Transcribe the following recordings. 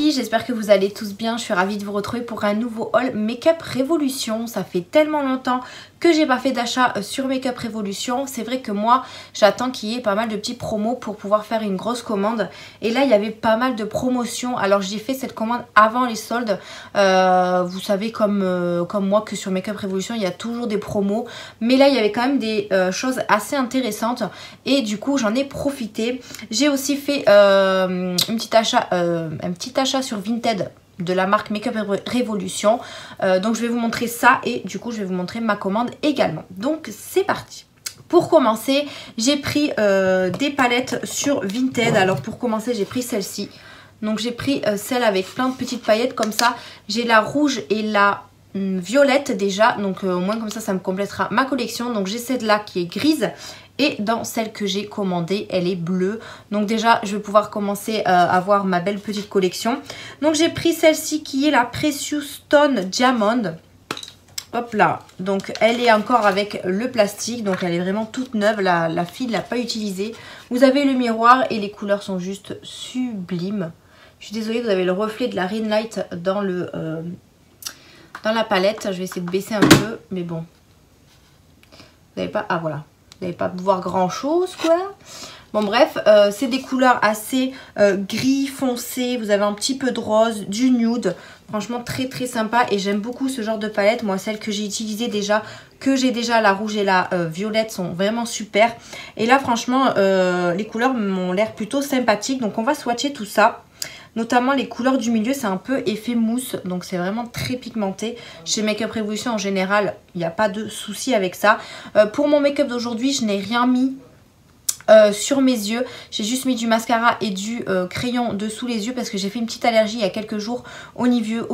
filles, j'espère que vous allez tous bien. Je suis ravie de vous retrouver pour un nouveau haul Make-up Révolution. Ça fait tellement longtemps que j'ai pas fait d'achat sur Make-up Révolution. C'est vrai que moi j'attends qu'il y ait pas mal de petits promos pour pouvoir faire une grosse commande. Et là il y avait pas mal de promotions. Alors j'ai fait cette commande avant les soldes. Vous savez comme moi que sur Make-up Révolution il y a toujours des promos. Mais là il y avait quand même des choses assez intéressantes. Et du coup j'en ai profité. J'ai aussi fait un petit achat sur Vinted de la marque Make-up Révolution. Donc je vais vous montrer ça et du coup je vais vous montrer ma commande également. Donc c'est parti. Pour commencer, j'ai pris des palettes sur Vinted. Alors pour commencer, j'ai pris celle-ci. Donc j'ai pris celle avec plein de petites paillettes comme ça. J'ai la rouge et la violette déjà. Donc au moins comme ça me complétera ma collection. Donc j'ai celle-là qui est grise. Et dans celle que j'ai commandée, elle est bleue. Donc déjà, je vais pouvoir commencer à voir ma belle petite collection. Donc j'ai pris celle-ci qui est la Precious Stone Diamond. Hop là. Donc elle est encore avec le plastique. Donc elle est vraiment toute neuve. La fille ne l'a pas utilisée. Vous avez le miroir et les couleurs sont juste sublimes. Je suis désolée, vous avez le reflet de la Ring Light dans la palette. Je vais essayer de baisser un peu. Mais bon. Vous n'avez pas... Ah voilà. Vous n'allez pas voir grand chose quoi. Bon bref, c'est des couleurs assez gris foncé. Vous avez un petit peu de rose, du nude. Franchement très très sympa et j'aime beaucoup ce genre de palette. Moi celle que j'ai utilisée déjà, la rouge et la violette sont vraiment super. Et là franchement les couleurs m'ont l'air plutôt sympathiques. Donc on va swatcher tout ça. Notamment les couleurs du milieu, c'est un peu effet mousse. Donc c'est vraiment très pigmenté. Chez Make-up Révolution en général, il n'y a pas de souci avec ça. Pour mon make-up d'aujourd'hui, je n'ai rien mis sur mes yeux. J'ai juste mis du mascara et du crayon dessous les yeux. Parce que j'ai fait une petite allergie il y a quelques jours au niveau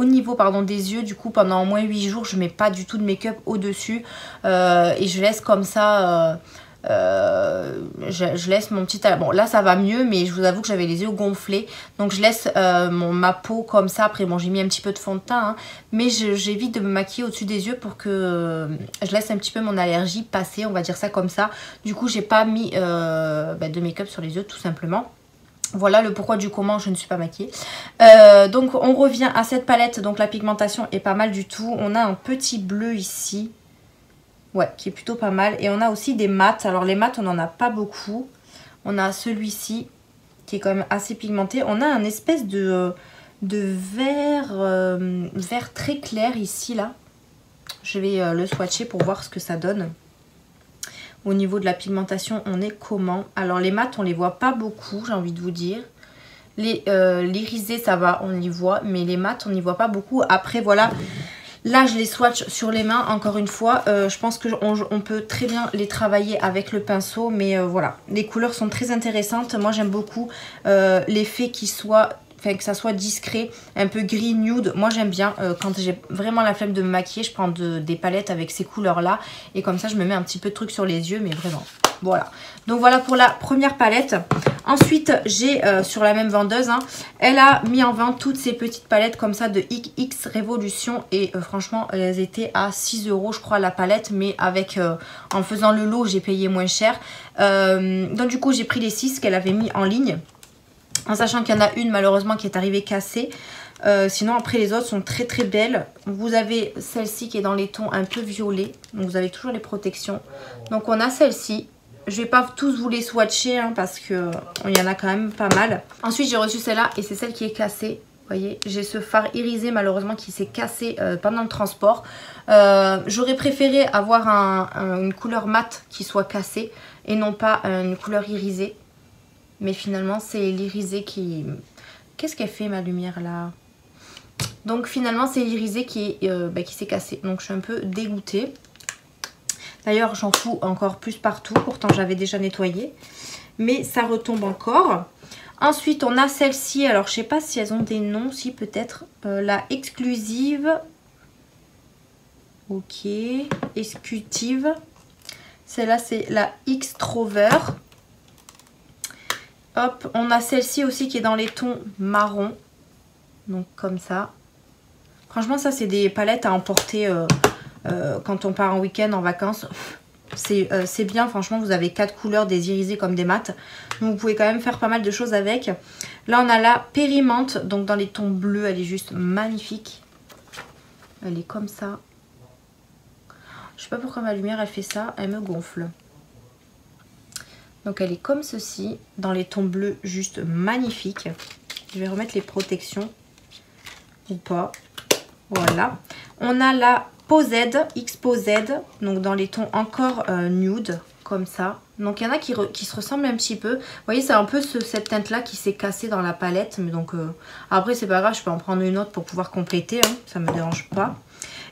des yeux. Du coup pendant au moins 8 jours, je ne mets pas du tout de make-up au-dessus. Et je laisse comme ça... je laisse mon petit... Bon là ça va mieux mais je vous avoue que j'avais les yeux gonflés. Donc je laisse ma peau comme ça. Après bon j'ai mis un petit peu de fond de teint hein, mais j'évite de me maquiller au-dessus des yeux pour que je laisse un petit peu mon allergie passer. On va dire ça comme ça. Du coup j'ai pas mis de make-up sur les yeux tout simplement. Voilà le pourquoi du comment je ne suis pas maquillée. Donc on revient à cette palette. Donc la pigmentation est pas mal du tout. On a un petit bleu ici. Ouais, qui est plutôt pas mal. Et on a aussi des mats. Alors les mats, on n'en a pas beaucoup. On a celui-ci qui est quand même assez pigmenté. On a un espèce de vert, vert très clair ici, là. Je vais le swatcher pour voir ce que ça donne. Au niveau de la pigmentation, on est comment? Alors les mats, on les voit pas beaucoup, j'ai envie de vous dire. L'irisé, ça va, on y voit. Mais les mats, on n'y voit pas beaucoup. Après, voilà... Là, je les swatch sur les mains, encore une fois. Je pense qu'on peut très bien les travailler avec le pinceau. Mais voilà, les couleurs sont très intéressantes. Moi, j'aime beaucoup l'effet que ça soit discret, un peu gris nude. Moi, j'aime bien. Quand j'ai vraiment la flemme de me maquiller, je prends des palettes avec ces couleurs-là. Et comme ça, je me mets un petit peu de truc sur les yeux, mais vraiment... Voilà, donc voilà pour la première palette. Ensuite, j'ai sur la même vendeuse, hein, elle a mis en vente toutes ces petites palettes comme ça de XX Révolution. Et franchement, elles étaient à 6 € je crois la palette. Mais avec en faisant le lot, j'ai payé moins cher. Donc du coup, j'ai pris les 6 qu'elle avait mis en ligne. En sachant qu'il y en a une malheureusement qui est arrivée cassée. Sinon après les autres sont très très belles. Vous avez celle-ci qui est dans les tons un peu violets. Donc vous avez toujours les protections. Donc on a celle-ci. Je vais pas tous vous les swatcher hein, parce que il y en a quand même pas mal. Ensuite j'ai reçu celle-là et c'est celle qui est cassée. Vous voyez, j'ai ce fard irisé malheureusement qui s'est cassé pendant le transport. J'aurais préféré avoir une couleur mate qui soit cassée et non pas une couleur irisée. Mais finalement c'est l'irisé qui... Qu'est-ce qu'elle fait ma lumière là? Donc finalement c'est l'irisé qui s'est cassé. Donc je suis un peu dégoûtée. D'ailleurs, j'en fous encore plus partout. Pourtant, j'avais déjà nettoyé. Mais ça retombe encore. Ensuite, on a celle-ci. Alors, je sais pas si elles ont des noms. Si, peut-être. La exclusive. Ok. Executive. Celle-là, c'est la X-Trover. Hop. On a celle-ci aussi qui est dans les tons marron. Donc, comme ça. Franchement, ça, c'est des palettes à emporter... quand on part en week-end, en vacances, C'est bien, franchement, vous avez 4 couleurs, des irisés comme des mats. Donc vous pouvez quand même faire pas mal de choses avec. Là, on a la Périmente, donc dans les tons bleus, elle est juste magnifique. Elle est comme ça. Je sais pas pourquoi ma lumière, elle fait ça, elle me gonfle. Donc elle est comme ceci, dans les tons bleus, juste magnifique. Je vais remettre les protections, ou pas. Voilà. On a la Posed, X-Posed, donc dans les tons encore nude, comme ça. Donc il y en a qui se ressemblent un petit peu. Vous voyez, c'est un peu cette teinte-là qui s'est cassée dans la palette. Mais donc après, c'est pas grave, je peux en prendre une autre pour pouvoir compléter. Hein, ça me dérange pas.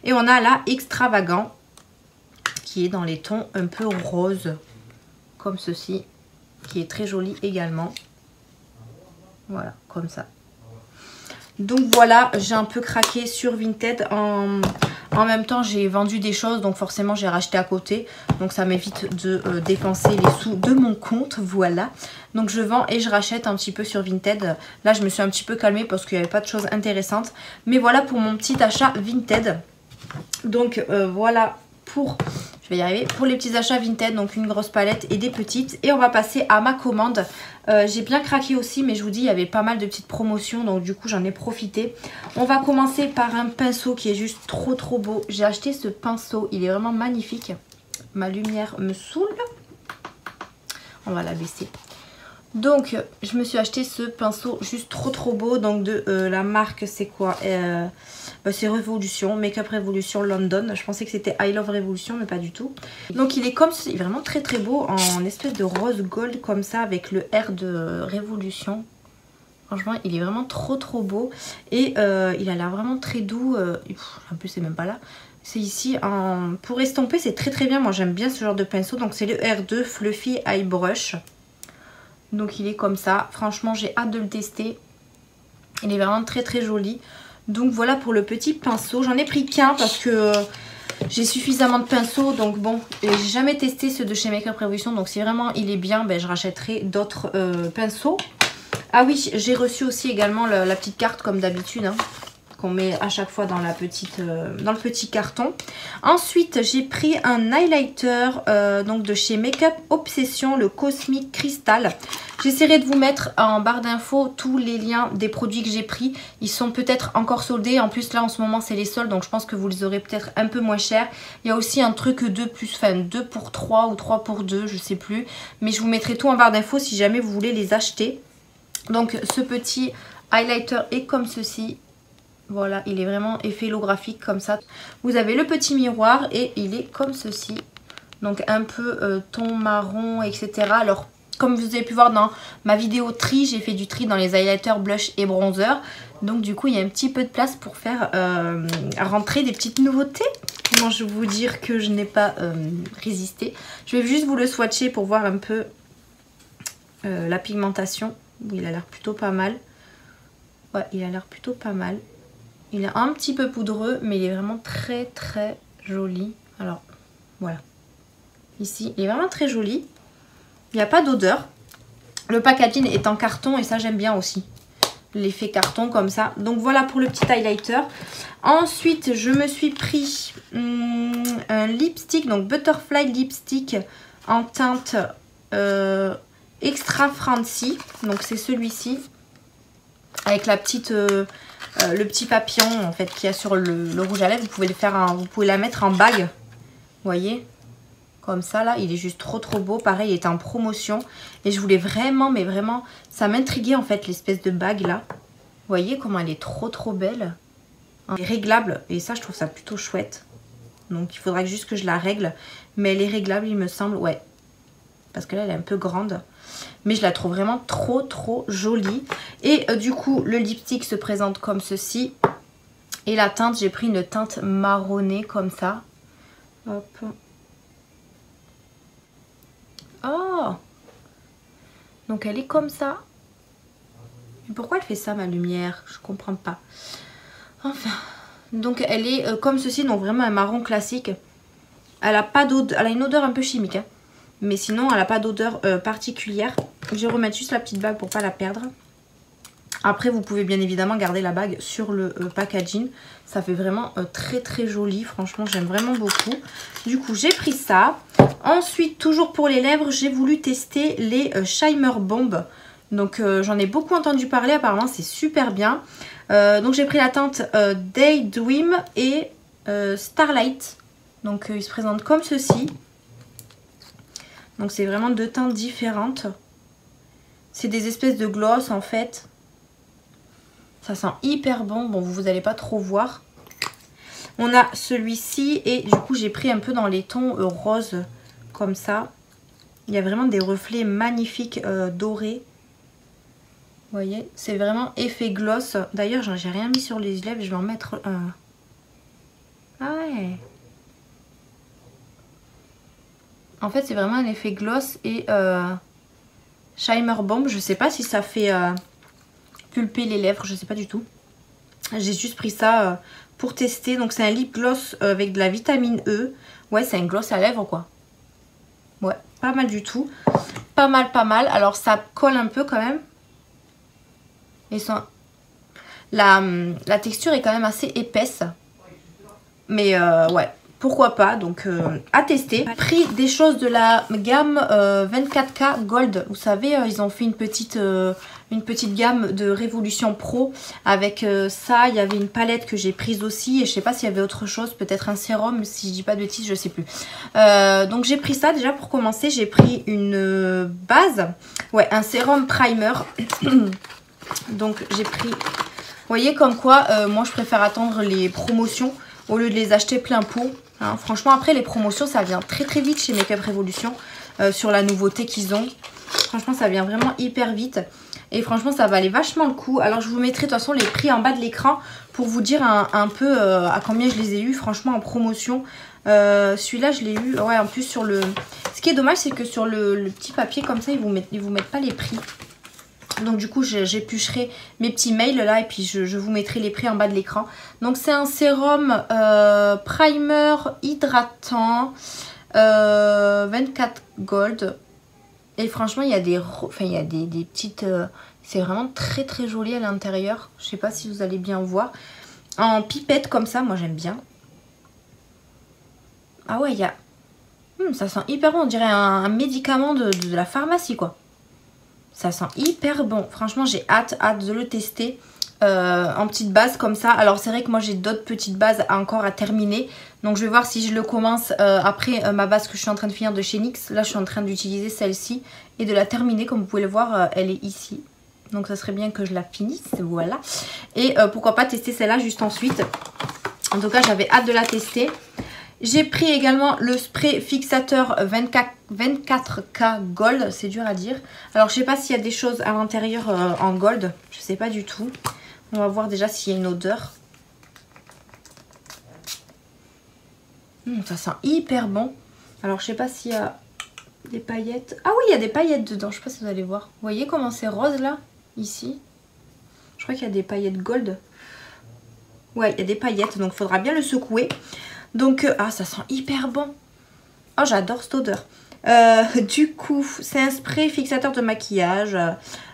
Et on a la Extravagant, qui est dans les tons un peu rose, comme ceci, qui est très jolie également. Voilà, comme ça. Donc voilà, j'ai un peu craqué sur Vinted. En même temps, j'ai vendu des choses, donc forcément, j'ai racheté à côté. Donc ça m'évite de dépenser les sous de mon compte, voilà. Donc je vends et je rachète un petit peu sur Vinted. Là, je me suis un petit peu calmée parce qu'il n'y avait pas de choses intéressantes. Mais voilà pour mon petit achat Vinted. Donc voilà pour... Je vais y arriver. Pour les petits achats Vinted, donc une grosse palette et des petites. Et on va passer à ma commande. J'ai bien craqué aussi, mais je vous dis, il y avait pas mal de petites promotions. Donc du coup, j'en ai profité. On va commencer par un pinceau qui est juste trop beau. J'ai acheté ce pinceau. Il est vraiment magnifique. Ma lumière me saoule. On va la baisser. Donc, je me suis acheté ce pinceau juste trop beau. Donc de la marque, c'est quoi c'est Revolution, Make-up Revolution London. Je pensais que c'était I Love Revolution, mais pas du tout. Donc il est comme ceci, vraiment très beau, en espèce de rose gold comme ça, avec le R de Révolution. Franchement, il est vraiment trop beau. Et il a l'air vraiment très doux. En plus, c'est même pas là. C'est ici, pour estomper, c'est très bien. Moi, j'aime bien ce genre de pinceau. Donc c'est le R2 Fluffy Eye Brush. Donc il est comme ça. Franchement, j'ai hâte de le tester. Il est vraiment très joli. Donc voilà pour le petit pinceau. J'en ai pris qu'un parce que j'ai suffisamment de pinceaux. Donc bon, j'ai jamais testé ceux de chez Make-up Revolution. Donc si vraiment il est bien, je rachèterai d'autres pinceaux. Ah oui, j'ai reçu aussi également la petite carte comme d'habitude. Hein, qu'on met à chaque fois dans, dans le petit carton. Ensuite, j'ai pris un highlighter donc de chez Make-up Obsession, le Cosmic Crystal. J'essaierai de vous mettre en barre d'infos tous les liens des produits que j'ai pris. Ils sont peut-être encore soldés. En plus, là, en ce moment, c'est les soldes. Donc, je pense que vous les aurez peut-être un peu moins cher. Il y a aussi un truc 2 pour 3 ou 3 pour 2, je sais plus. Mais je vous mettrai tout en barre d'infos si jamais vous voulez les acheter. Donc, ce petit highlighter est comme ceci. Voilà, il est vraiment effet holographique comme ça. Vous avez le petit miroir et il est comme ceci. Donc, un peu ton marron, etc. Alors, comme vous avez pu voir dans ma vidéo tri, j'ai fait du tri dans les highlighters, blush et bronzer. Donc du coup, il y a un petit peu de place pour faire rentrer des petites nouveautés. Comment je vais vous dire que je n'ai pas résisté. Je vais juste vous le swatcher pour voir un peu la pigmentation. Il a l'air plutôt pas mal. Ouais, il a l'air plutôt pas mal. Il est un petit peu poudreux, mais il est vraiment très joli. Alors, voilà. Ici, il est vraiment très joli. Il n'y a pas d'odeur. Le packaging est en carton et ça j'aime bien aussi. L'effet carton comme ça. Donc voilà pour le petit highlighter. Ensuite je me suis pris un lipstick. Donc Butterfly Lipstick en teinte Extra Fancy. Donc c'est celui-ci. Avec la petite, le petit papillon en fait qu'il y a sur le rouge à lèvres. Vous pouvez le faire vous pouvez la mettre en bague. Vous voyez ? Comme ça là, il est juste trop beau. Pareil, il est en promotion. Et je voulais vraiment, mais vraiment, ça m'intriguait en fait l'espèce de bague là. Vous voyez comment elle est trop belle. Elle est réglable et ça je trouve ça plutôt chouette. Donc il faudrait juste que je la règle. Mais elle est réglable il me semble, ouais. Parce que là elle est un peu grande. Mais je la trouve vraiment trop jolie. Et du coup le lipstick se présente comme ceci. Et la teinte, j'ai pris une teinte marronnée comme ça. Hop. Oh! Donc elle est comme ça. Mais pourquoi elle fait ça ma lumière? Je comprends pas. Enfin. Donc elle est comme ceci, donc vraiment un marron classique. Elle a pas d'odeur, elle a une odeur un peu chimique. Hein. Mais sinon elle a pas d'odeur particulière. Je vais remettre juste la petite bague pour pas la perdre. Après, vous pouvez bien évidemment garder la bague sur le packaging. Ça fait vraiment très très joli. Franchement, j'aime vraiment beaucoup. Du coup, j'ai pris ça. Ensuite, toujours pour les lèvres, j'ai voulu tester les Shimmer Bomb. Donc, j'en ai beaucoup entendu parler. Apparemment, c'est super bien. Donc, j'ai pris la teinte Daydream et Starlight. Donc, ils se présentent comme ceci. Donc, c'est vraiment deux teintes différentes. C'est des espèces de gloss en fait. Ça sent hyper bon. Bon, vous n'allez pas trop voir. On a celui-ci et du coup, j'ai pris un peu dans les tons roses comme ça. Il y a vraiment des reflets magnifiques dorés. Vous voyez, c'est vraiment effet gloss. D'ailleurs, j'ai rien mis sur les lèvres. Je vais en mettre un. Ah ouais. En fait, c'est vraiment un effet gloss et Shimmer Bomb. Je sais pas si ça fait pulper les lèvres. Je sais pas du tout. J'ai juste pris ça pour tester. Donc, c'est un lip gloss avec de la vitamine E. Ouais, c'est un gloss à lèvres, quoi. Ouais, pas mal du tout. Pas mal, pas mal. Alors, ça colle un peu quand même. Et la texture est quand même assez épaisse. Mais ouais, pourquoi pas. Donc, à tester. Pris des choses de la gamme 24K Gold. Vous savez, ils ont fait une petite gamme de Révolution Pro. Avec ça, il y avait une palette que j'ai prise aussi. Et je sais pas s'il y avait autre chose. Peut-être un sérum, si je dis pas de bêtises, je sais plus. Donc, j'ai pris ça. Déjà, pour commencer, j'ai pris une base. Ouais, un sérum primer. Donc j'ai pris, vous voyez comme quoi moi je préfère attendre les promotions au lieu de les acheter plein pot, hein. Franchement après les promotions ça vient très très vite chez Make Up Revolution sur la nouveauté qu'ils ont. Franchement ça vient vraiment hyper vite et franchement ça valait vachement le coup. Alors je vous mettrai de toute façon les prix en bas de l'écran pour vous dire un peu à combien je les ai eu franchement en promotion. Celui-là je l'ai eu, ouais en plus sur le... Ce qui est dommage c'est que sur le petit papier comme ça ils vous mettent pas les prix. Donc du coup j'éplucherai mes petits mails là et puis je vous mettrai les prix en bas de l'écran. Donc c'est un sérum primer hydratant 24 gold. Et franchement il y a des petites... c'est vraiment très très joli à l'intérieur. Je sais pas si vous allez bien voir. En pipette comme ça, moi j'aime bien. Ah ouais il y a... ça sent hyper bon, on dirait un médicament de la pharmacie quoi. Ça sent hyper bon. Franchement, j'ai hâte de le tester en petite base comme ça. Alors, c'est vrai que moi, j'ai d'autres petites bases encore à terminer. Donc, je vais voir si je le commence après ma base que je suis en train de finir de chez NYX. Là, je suis en train d'utiliser celle-ci et de la terminer. Comme vous pouvez le voir, elle est ici. Donc, ça serait bien que je la finisse. Voilà. Et pourquoi pas tester celle-là juste ensuite. En tout cas, j'avais hâte de la tester. J'ai pris également le spray fixateur 24K Gold. C'est dur à dire. Alors, je sais pas s'il y a des choses à l'intérieur en gold. Je sais pas du tout. On va voir déjà s'il y a une odeur. Ça sent hyper bon. Alors, je sais pas s'il y a des paillettes. Ah oui, il y a des paillettes dedans. Je sais pas si vous allez voir. Vous voyez comment c'est rose là? Ici. Je crois qu'il y a des paillettes gold. Ouais, il y a des paillettes. Donc, il faudra bien le secouer. Donc, ça sent hyper bon. Oh, j'adore cette odeur. Du coup, c'est un spray fixateur de maquillage.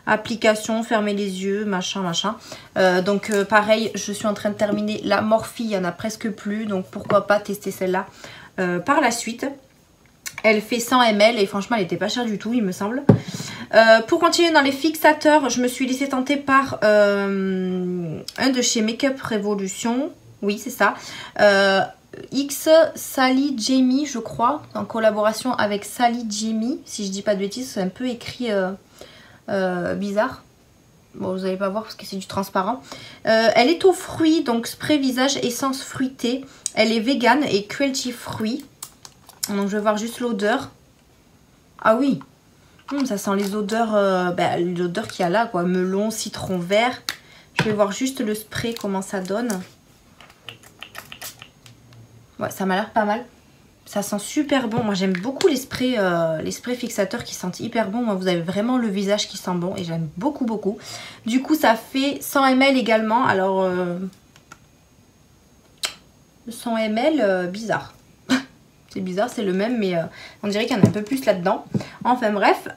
Application, fermez les yeux, machin, machin. Donc, pareil, je suis en train de terminer la Morphe. Il n'y en a presque plus. Donc, pourquoi pas tester celle-là par la suite. Elle fait 100 ml et franchement, elle n'était pas chère du tout, il me semble. Pour continuer dans les fixateurs, je me suis laissée tenter par un de chez Make Up Revolution. Oui, c'est ça. X Sally Jamie je crois, en collaboration avec Sally Jamie, si je dis pas de bêtises, c'est un peu écrit bizarre. Bon, vous n'allez pas voir parce que c'est du transparent. Elle est aux fruits, donc spray visage essence fruitée. Elle est vegan et cruelty free. Donc je vais voir juste l'odeur. Ah oui, ça sent les odeurs, l'odeur qu'il y a là quoi, melon, citron vert. Je vais voir juste le spray comment ça donne. Ouais, ça m'a l'air pas mal. Ça sent super bon. Moi, j'aime beaucoup les sprays fixateurs qui sentent hyper bon. Moi, vous avez vraiment le visage qui sent bon et j'aime beaucoup, beaucoup. Du coup, ça fait 100 ml également. Alors, 100 ml, bizarre. C'est bizarre, c'est le même, mais on dirait qu'il y en a un peu plus là-dedans. Enfin, bref.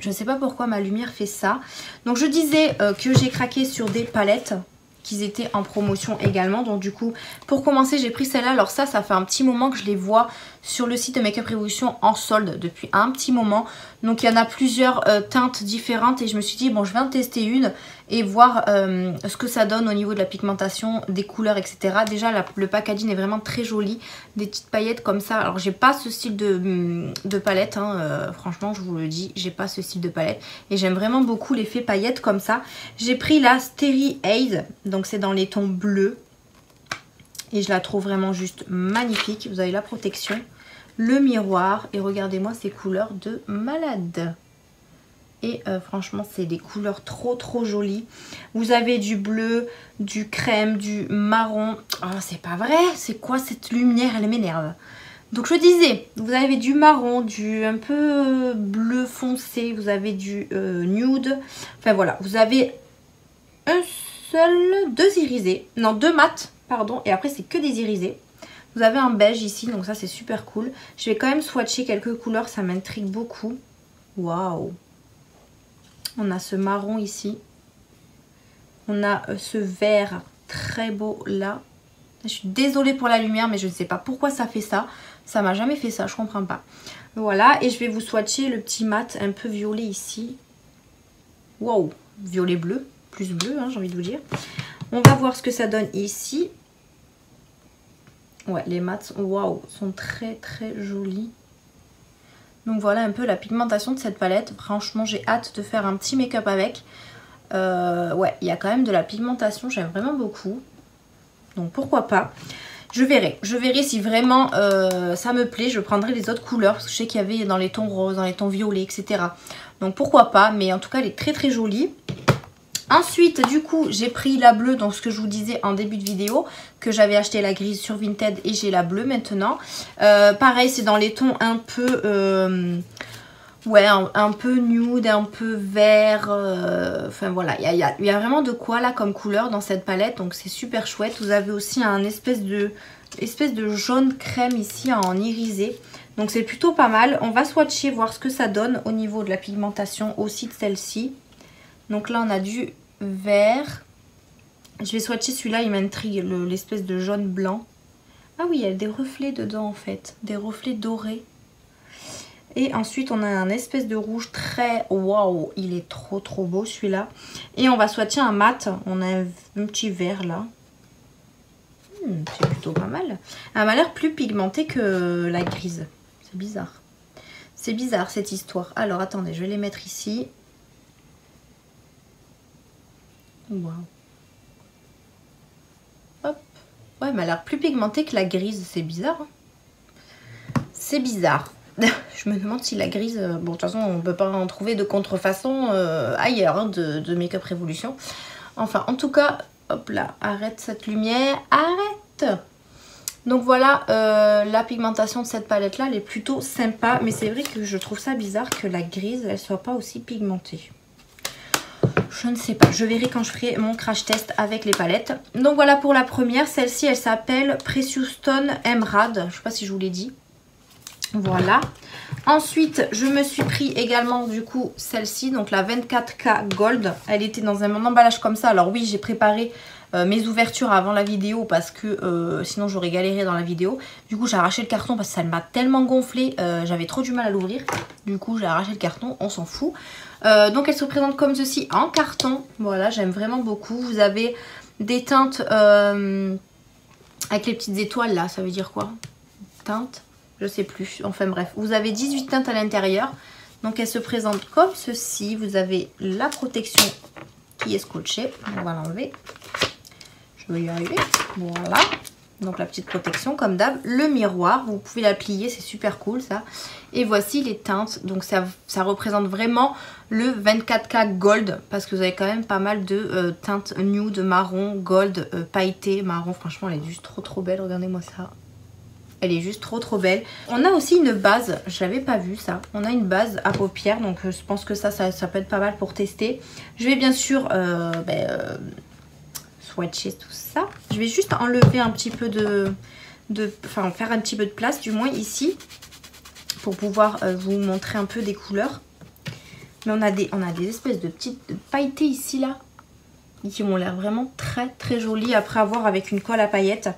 Je ne sais pas pourquoi ma lumière fait ça. Donc je disais que j'ai craqué sur des palettes qui étaient en promotion également. Donc du coup, pour commencer, j'ai pris celle-là. Alors ça fait un petit moment que je les vois sur le site de Make Up Revolution en solde depuis un petit moment. Donc il y en a plusieurs teintes différentes et je me suis dit bon, je vais en tester une et voir ce que ça donne au niveau de la pigmentation, des couleurs, etc. Déjà le packaging est vraiment très joli, des petites paillettes comme ça. Alors j'ai pas ce style de palette, hein, franchement je vous le dis, j'ai pas ce style de palette et j'aime vraiment beaucoup l'effet paillettes comme ça. J'ai pris la Starry Eyes, donc c'est dans les tons bleus et je la trouve vraiment juste magnifique. Vous avez la protection, le miroir et regardez-moi ces couleurs de malade. Et franchement c'est des couleurs trop jolies. Vous avez du bleu, du crème, du marron. Oh c'est pas vrai, c'est quoi cette lumière, elle m'énerve. Donc je disais, vous avez du marron, du un peu bleu foncé, vous avez du nude. Enfin voilà, vous avez deux irisés, non deux mat, pardon, et après c'est que des irisés. Vous avez un beige ici, donc ça c'est super cool. Je vais quand même swatcher quelques couleurs, ça m'intrigue beaucoup. Waouh! On a ce marron ici. On a ce vert très beau là. Je suis désolée pour la lumière, mais je ne sais pas pourquoi ça fait ça. Ça m'a jamais fait ça, je comprends pas. Voilà, et je vais vous swatcher le petit mat un peu violet ici. Waouh, violet bleu, plus bleu, hein, j'ai envie de vous dire. On va voir ce que ça donne ici. Ouais, les mats, waouh, sont très jolis. Donc voilà un peu la pigmentation de cette palette. Franchement, j'ai hâte de faire un petit make-up avec. Ouais, il y a quand même de la pigmentation, j'aime vraiment beaucoup. Donc pourquoi pas. Je verrai si vraiment ça me plaît. Je prendrai les autres couleurs parce que je sais qu'il y avait dans les tons roses, dans les tons violets, etc. Donc pourquoi pas. Mais en tout cas, elle est très jolie. Ensuite, du coup, j'ai pris la bleue, donc ce que je vous disais en début de vidéo, que j'avais acheté la grise sur Vinted et j'ai la bleue maintenant. Pareil, c'est dans les tons un peu, ouais, un peu nude, un peu vert. Enfin voilà, il y a vraiment de quoi là comme couleur dans cette palette, donc c'est super chouette. Vous avez aussi un espèce de jaune crème ici en irisé. Donc c'est plutôt pas mal. On va swatcher, voir ce que ça donne au niveau de la pigmentation aussi de celle-ci. Donc là on a du vert. Je vais swatcher celui-là, il m'intrigue, l'espèce de jaune blanc. Ah oui, il y a des reflets dedans en fait, des reflets dorés. Et ensuite on a un espèce de rouge très... Waouh, il est trop beau celui-là. Et on va swatcher un mat, on a un petit vert là. C'est plutôt pas mal. Elle m'a l'air plus pigmentée que la grise. C'est bizarre. C'est bizarre cette histoire. Alors attendez, je vais les mettre ici. Waouh. Hop. Ouais, elle m'a l'air plus pigmentée que la grise. C'est bizarre. Hein, c'est bizarre. Je me demande si la grise... Bon, de toute façon, on ne peut pas en trouver de contrefaçon ailleurs hein, de Make Up Revolution. Enfin, en tout cas, hop là, arrête cette lumière. Arrête! Donc voilà, la pigmentation de cette palette-là, elle est plutôt sympa. Mais c'est vrai que je trouve ça bizarre que la grise, elle soit pas aussi pigmentée. Je ne sais pas, je verrai quand je ferai mon crash test avec les palettes. Donc voilà pour la première, celle-ci elle s'appelle Precious Stone Emerald, je ne sais pas si je vous l'ai dit. Voilà. Ensuite, je me suis pris également du coup celle-ci, donc la 24K Gold. Elle était dans un emballage comme ça. Alors oui, j'ai préparé mes ouvertures avant la vidéo parce que sinon j'aurais galéré dans la vidéo. Du coup, j'ai arraché le carton parce que ça m'a tellement gonflé. J'avais trop du mal à l'ouvrir. Du coup, j'ai arraché le carton, on s'en fout. Donc elle se présente comme ceci en carton. Voilà, j'aime vraiment beaucoup. Vous avez des teintes avec les petites étoiles là, ça veut dire quoi? Teintes? Je sais plus. Enfin bref, vous avez 18 teintes à l'intérieur. Donc elle se présente comme ceci. Vous avez la protection qui est scotchée. On va l'enlever. Je vais y arriver. Voilà. Donc la petite protection comme d'hab. Le miroir, vous pouvez la plier, c'est super cool ça. Et voici les teintes. Donc ça représente vraiment le 24K Gold. Parce que vous avez quand même pas mal de teintes nude, marron, gold, pailleté, marron. Franchement, elle est juste trop belle. Regardez-moi ça. Elle est juste trop belle. On a aussi une base, je l'avais pas vu ça. On a une base à paupières, donc je pense que ça peut être pas mal pour tester. Je vais bien sûr swatcher tout ça. Je vais juste enlever un petit peu enfin faire un petit peu de place, du moins ici, pour pouvoir vous montrer un peu des couleurs. Mais on a des espèces de petites pailletés ici là. Qui m'ont l'air vraiment très très jolies après avoir avec une colle à paillettes.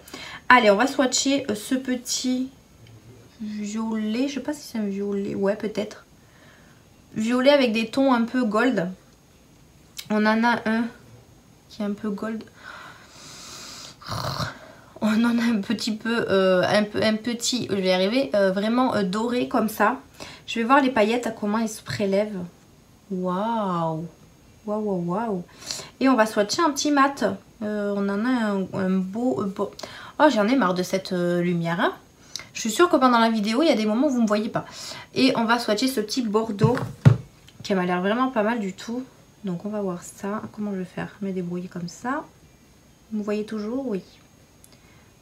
Allez, on va swatcher ce petit violet. Je sais pas si c'est un violet. Ouais, peut-être. Violet avec des tons un peu gold. On en a un qui est un peu gold. On en a un petit peu, un petit, je vais y arriver, vraiment doré comme ça. Je vais voir les paillettes, à comment elles se prélèvent. Waouh! Waouh, waouh, waouh! Et on va swatcher un petit mat. On en a un beau... Oh, j'en ai marre de cette lumière. Hein. Je suis sûre que pendant la vidéo, il y a des moments où vous ne me voyez pas. Et on va swatcher ce petit bordeaux qui m'a l'air vraiment pas mal du tout. Donc on va voir ça. Comment je vais faire? Me débrouiller comme ça. Vous voyez toujours? Oui.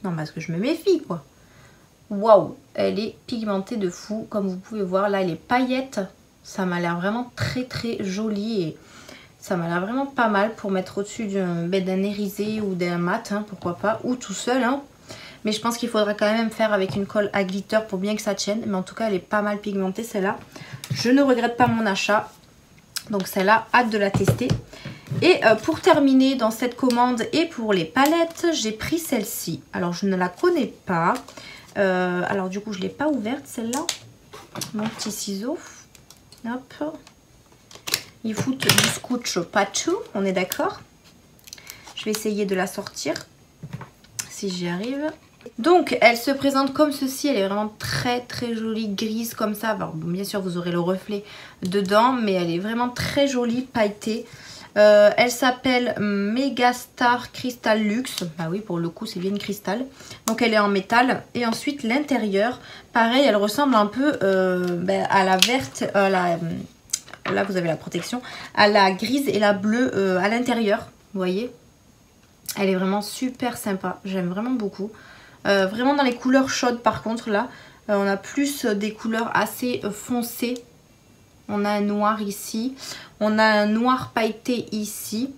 Non, parce que je me méfie, quoi. Waouh! Elle est pigmentée de fou. Comme vous pouvez voir, là, les paillettes, ça m'a l'air vraiment très, très joli. Et ça m'a l'air vraiment pas mal pour mettre au-dessus d'un irisé ou d'un mat, hein, pourquoi pas. Ou tout seul, hein. Mais je pense qu'il faudra quand même faire avec une colle à glitter pour bien que ça tienne. Mais en tout cas, elle est pas mal pigmentée, celle-là. Je ne regrette pas mon achat. Donc celle-là, hâte de la tester. Et pour terminer dans cette commande et pour les palettes, j'ai pris celle-ci. Alors je ne la connais pas. Alors du coup je ne l'ai pas ouverte celle-là. Mon petit ciseau. Hop. Il fout du scotch partout, on est d'accord. Je vais essayer de la sortir. Si j'y arrive. Donc elle se présente comme ceci, elle est vraiment très très jolie, grise comme ça. Alors, bon, bien sûr vous aurez le reflet dedans, mais elle est vraiment très jolie, pailletée. Elle s'appelle Megastar Crystal Luxe. Bah oui, pour le coup c'est bien une cristal. Donc elle est en métal. Et ensuite l'intérieur, pareil, elle ressemble un peu à la verte, là vous avez la protection, à la grise et la bleue à l'intérieur. Vous voyez, elle est vraiment super sympa, j'aime vraiment beaucoup. Vraiment dans les couleurs chaudes par contre là, on a plus des couleurs assez foncées. On a un noir ici, on a un noir pailleté ici.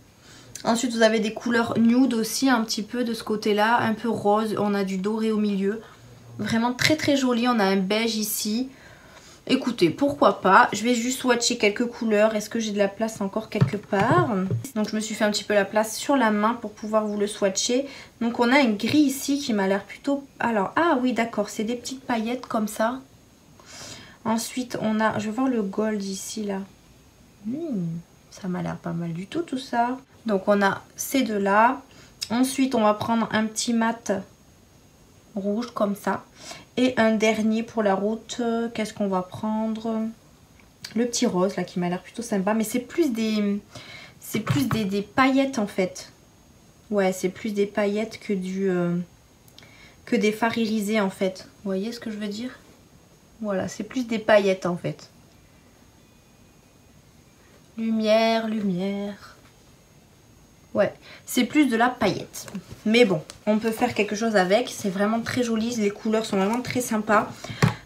Ensuite vous avez des couleurs nude aussi un petit peu de ce côté là, un peu rose, on a du doré au milieu. Vraiment très très joli, on a un beige ici. Écoutez, pourquoi pas, je vais juste swatcher quelques couleurs. Est-ce que j'ai de la place encore quelque part? Donc je me suis fait un petit peu la place sur la main pour pouvoir vous le swatcher. Donc on a un gris ici qui m'a l'air plutôt... Alors, ah oui d'accord, c'est des petites paillettes comme ça. Ensuite on a, je vais voir le gold ici là. Ça m'a l'air pas mal du tout ça. Donc on a ces deux là. Ensuite on va prendre un petit mat rouge comme ça. Et un dernier pour la route, qu'est-ce qu'on va prendre? Le petit rose là qui m'a l'air plutôt sympa. Mais c'est plus des paillettes en fait. Ouais, c'est plus des paillettes que des fards irisés en fait. Vous voyez ce que je veux dire? Voilà, c'est plus des paillettes en fait. Lumière, lumière. Ouais, c'est plus de la paillette. Mais bon, on peut faire quelque chose avec. C'est vraiment très joli. Les couleurs sont vraiment très sympas.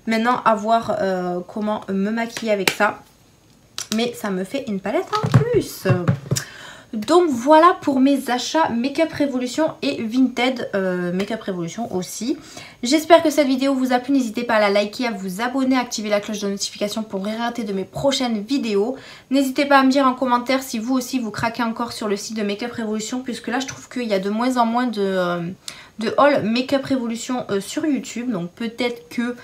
Maintenant, à voir comment me maquiller avec ça. Mais ça me fait une palette en plus. Donc voilà pour mes achats Make-up Revolution et Vinted Make-up Revolution aussi. J'espère que cette vidéo vous a plu. N'hésitez pas à la liker, à vous abonner, à activer la cloche de notification pour rien rater de mes prochaines vidéos. N'hésitez pas à me dire en commentaire si vous aussi vous craquez encore sur le site de Make-up Revolution, puisque là je trouve qu'il y a de moins en moins de haul Make-up Revolution sur YouTube. Donc peut-être que...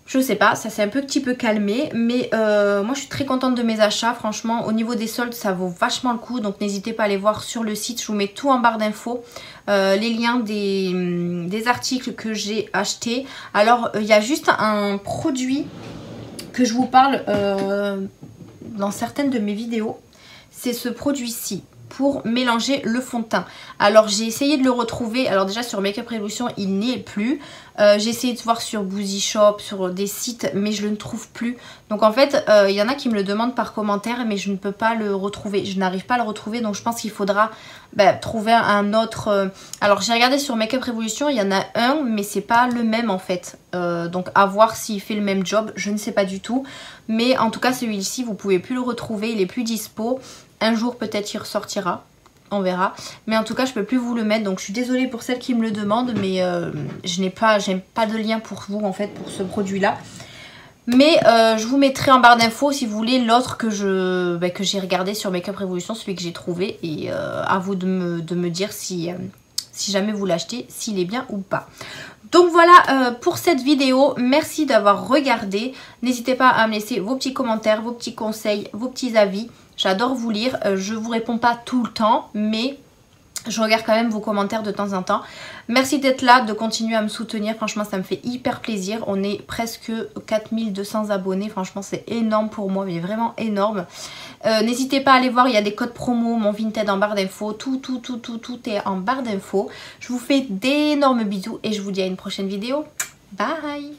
je sais pas, ça s'est un petit peu calmé, mais moi je suis très contente de mes achats. Franchement, au niveau des soldes, ça vaut vachement le coup. Donc n'hésitez pas à aller voir sur le site, je vous mets tout en barre d'infos. Les liens des articles que j'ai achetés. Alors il y a juste un produit que je vous parle dans certaines de mes vidéos. C'est ce produit-ci pour mélanger le fond de teint. Alors j'ai essayé de le retrouver. Alors déjà sur Make-up Revolution il n'y est plus. J'ai essayé de voir sur Boozy Shop, sur des sites, mais je le trouve plus. Donc en fait il y en a qui me le demandent par commentaire, mais je ne peux pas le retrouver. Je n'arrive pas à le retrouver, donc je pense qu'il faudra trouver un autre. Alors j'ai regardé sur Make-up Revolution, il y en a un, mais c'est pas le même en fait. Donc à voir s'il fait le même job, je ne sais pas du tout. Mais en tout cas celui-ci vous pouvez plus le retrouver, il est plus dispo. Un jour peut-être il ressortira, on verra. Mais en tout cas je peux plus vous le mettre, donc je suis désolée pour celles qui me le demandent, mais je n'ai pas de lien pour vous en fait pour ce produit là. Mais je vous mettrai en barre d'infos si vous voulez l'autre que j'ai regardé sur Makeup Revolution, celui que j'ai trouvé. Et à vous de me dire si jamais vous l'achetez, s'il est bien ou pas. Donc voilà pour cette vidéo. Merci d'avoir regardé. N'hésitez pas à me laisser vos petits commentaires, vos petits conseils, vos petits avis. J'adore vous lire. Je vous réponds pas tout le temps, mais je regarde quand même vos commentaires de temps en temps. Merci d'être là, de continuer à me soutenir. Franchement, ça me fait hyper plaisir. On est presque 4200 abonnés. Franchement, c'est énorme pour moi, mais vraiment énorme. N'hésitez pas à aller voir, il y a des codes promo, mon Vinted en barre d'infos. Tout est en barre d'infos. Je vous fais d'énormes bisous et je vous dis à une prochaine vidéo. Bye!